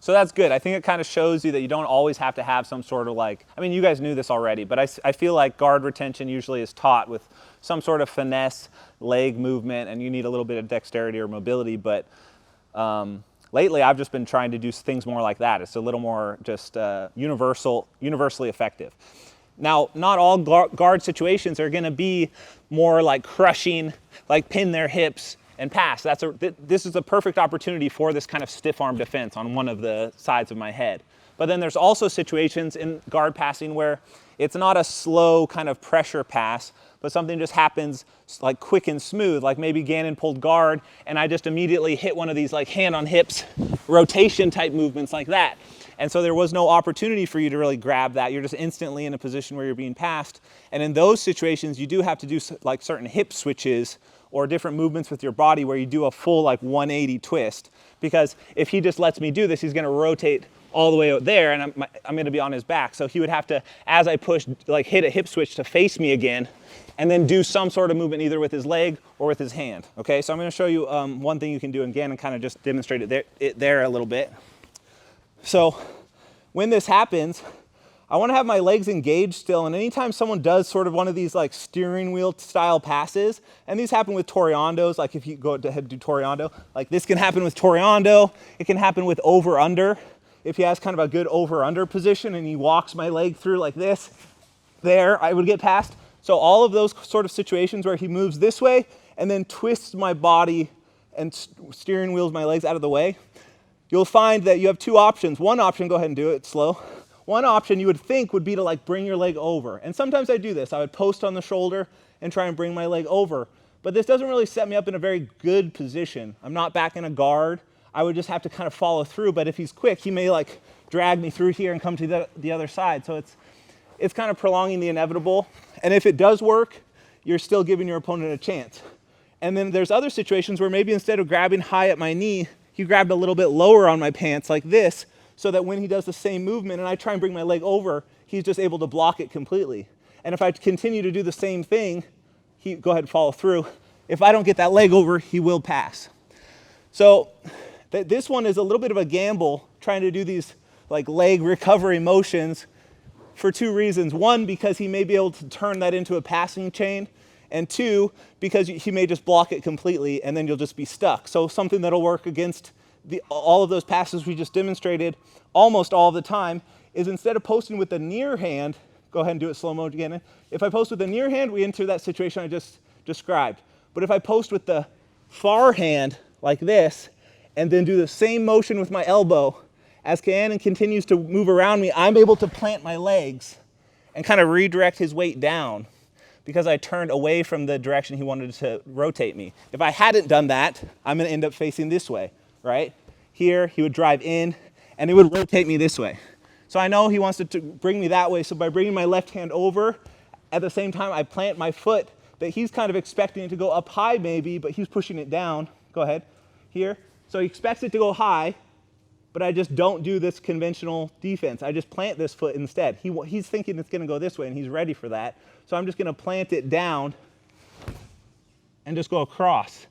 So that's good. I think it kind of shows you that you don't always have to have some sort of like, I mean, you guys knew this already, but I feel like guard retention usually is taught with some sort of finesse, leg movement, and you need a little bit of dexterity or mobility. But lately, I've just been trying to do things more like that. It's a little more just universally effective. Now, not all guard situations are going to be more like crushing, like pin their hips and pass. This is a perfect opportunity for this kind of stiff arm defense on one of the sides of my head. But then there's also situations in guard passing where it's not a slow kind of pressure pass, but something just happens like quick and smooth, like maybe Gannon pulled guard and I just immediately hit one of these like hand on hips rotation type movements like that. And so there was no opportunity for you to really grab that. You're just instantly in a position where you're being passed. And in those situations, you do have to do like certain hip switches or different movements with your body where you do a full like 180 twist. Because if he just lets me do this, he's going to rotate all the way out there and I'm going to be on his back. So he would have to, as I push, like hit a hip switch to face me again and then do some sort of movement either with his leg or with his hand. Okay, so I'm going to show you one thing you can do, and Gannon kind of just demonstrated it there a little bit. So when this happens, I want to have my legs engaged still, and anytime someone does sort of one of these like steering wheel style passes, and these happen with Toreandos, like if you go ahead and do Toreando, like this can happen with Toreando, it can happen with over-under. If he has kind of a good over-under position and he walks my leg through like this, there, I would get passed. So all of those sort of situations where he moves this way and then twists my body and steering wheels my legs out of the way, you'll find that you have two options. One option, go ahead and do it slow. One option you would think would be to like bring your leg over. And sometimes I do this. I would post on the shoulder and try and bring my leg over. But this doesn't really set me up in a very good position. I'm not back in a guard. I would just have to kind of follow through. But if he's quick, he may like drag me through here and come to the other side. So it's kind of prolonging the inevitable. And if it does work, you're still giving your opponent a chance. And then there's other situations where maybe instead of grabbing high at my knee, he grabbed a little bit lower on my pants like this, so that when he does the same movement and I try and bring my leg over, he's just able to block it completely. And if I continue to do the same thing, go ahead and follow through. If I don't get that leg over, he will pass. So this one is a little bit of a gamble, trying to do these like leg recovery motions for two reasons. One, because he may be able to turn that into a passing chain. And two, because he may just block it completely and then you'll just be stuck. So something that'll work against all of those passes we just demonstrated almost all the time is instead of posting with the near hand, go ahead and do it slow-mo again. If I post with the near hand, we enter that situation I just described. But if I post with the far hand like this and then do the same motion with my elbow, as Gannon continues to move around me, I'm able to plant my legs and kind of redirect his weight down because I turned away from the direction he wanted to rotate me. If I hadn't done that, I'm going to end up facing this way, right? Here, he would drive in, and it would rotate me this way. So I know he wants to bring me that way, so by bringing my left hand over, at the same time, I plant my foot that he's kind of expecting it to go up high maybe, but he's pushing it down. Go ahead. Here. So he expects it to go high, but I just don't do this conventional defense. I just plant this foot instead. He's thinking it's going to go this way, and he's ready for that. So I'm just going to plant it down and just go across.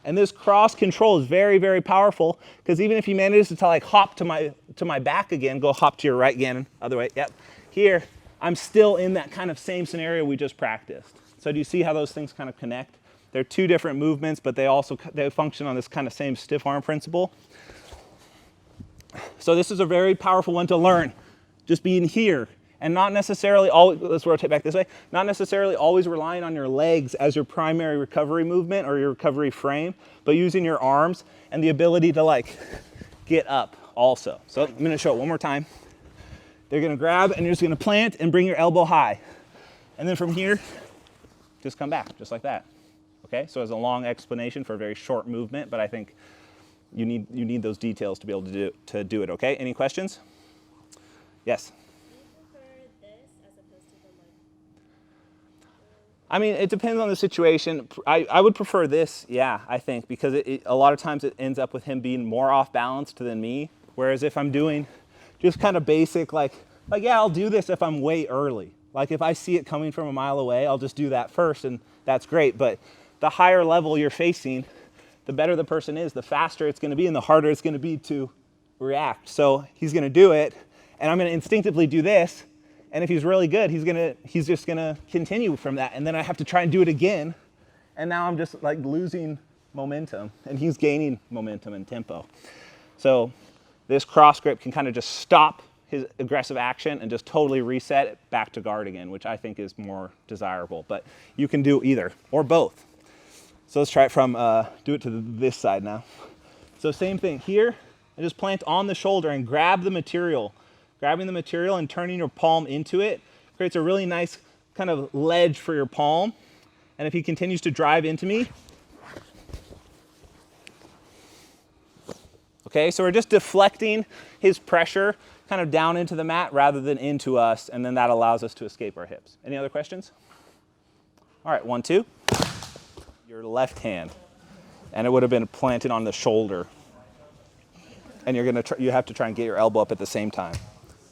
And this cross control is very, very powerful because even if he manages to like hop to my back again, go hop to your right, Gannon, other way, yep. Here, I'm still in that kind of same scenario we just practiced. So do you see how those things kind of connect? They're two different movements, but they function on this kind of same stiff arm principle. So this is a very powerful one to learn. Just being here and not necessarily always, let's rotate back this way, not necessarily always relying on your legs as your primary recovery movement or your recovery frame, but using your arms and the ability to like get up also. So I'm going to show it one more time. They're going to grab and you're just going to plant and bring your elbow high. And then from here, just come back, just like that. Okay, so it's a long explanation for a very short movement, but I think you need those details to be able to do it, okay? Any questions? Yes? Do you prefer this as opposed to the like? I mean, it depends on the situation. I would prefer this, yeah, I think, because a lot of times it ends up with him being more off balanced than me, whereas if I'm doing just kind of basic, like yeah, I'll do this if I'm way early. Like if I see it coming from a mile away, I'll just do that first, and that's great. But the higher level you're facing, the better the person is, the faster it's going to be and the harder it's going to be to react. So he's gonna do it, and I'm gonna instinctively do this, and if he's really good, he's just gonna continue from that, and then I have to try and do it again, and now I'm just like losing momentum, and he's gaining momentum and tempo. So this cross grip can kind of just stop his aggressive action and just totally reset it back to guard again, which I think is more desirable, but you can do either or both. So let's try it from, do it to this side now. So same thing here, and just plant on the shoulder and grab the material. Grabbing the material and turning your palm into it creates a really nice kind of ledge for your palm. And if he continues to drive into me, okay, so we're just deflecting his pressure kind of down into the mat rather than into us, and then that allows us to escape our hips. Any other questions? All right, 1, 2. Your left hand, and it would have been planted on the shoulder. And you have to try and get your elbow up at the same time,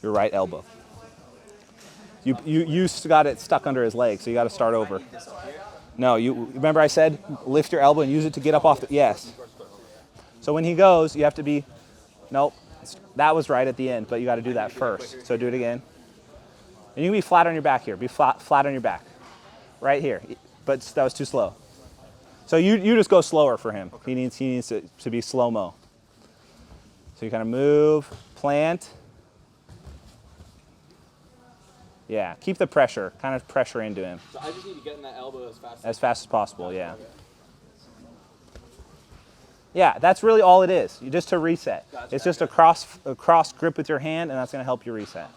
your right elbow. You got it stuck under his leg, so you got to start over. No, remember I said lift your elbow and use it to get up off the, yes. So when he goes, you have to be, nope, that was right at the end, but you got to do that first. So do it again. And you can be flat on your back here, be flat on your back, right here, but that was too slow. So you just go slower for him. He needs to be slow-mo. So you kind of move, plant. Yeah, keep the pressure, kind of pressure into him. So I just need to get in that elbow as fast as possible, yeah. Yeah, that's really all it is, just to reset. Gotcha. It's just a cross grip with your hand, and that's gonna help you reset.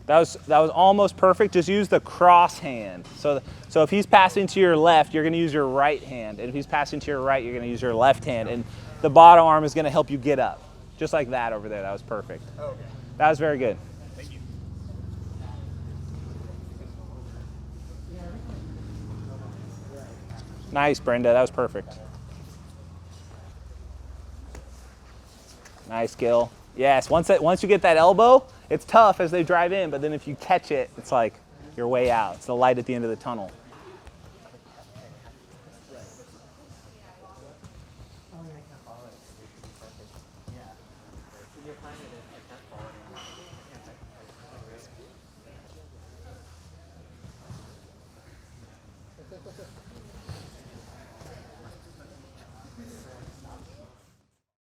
That was almost perfect. Just use the cross hand. So if he's passing to your left, you're gonna use your right hand. And if he's passing to your right, you're gonna use your left hand. And the bottom arm is gonna help you get up. Just like that over there, that was perfect. Okay. That was very good. Thank you. Nice, Brenda, that was perfect. Nice, Gil. Yes, once you get that elbow, it's tough as they drive in, but then if you catch it, it's like you're way out. It's the light at the end of the tunnel.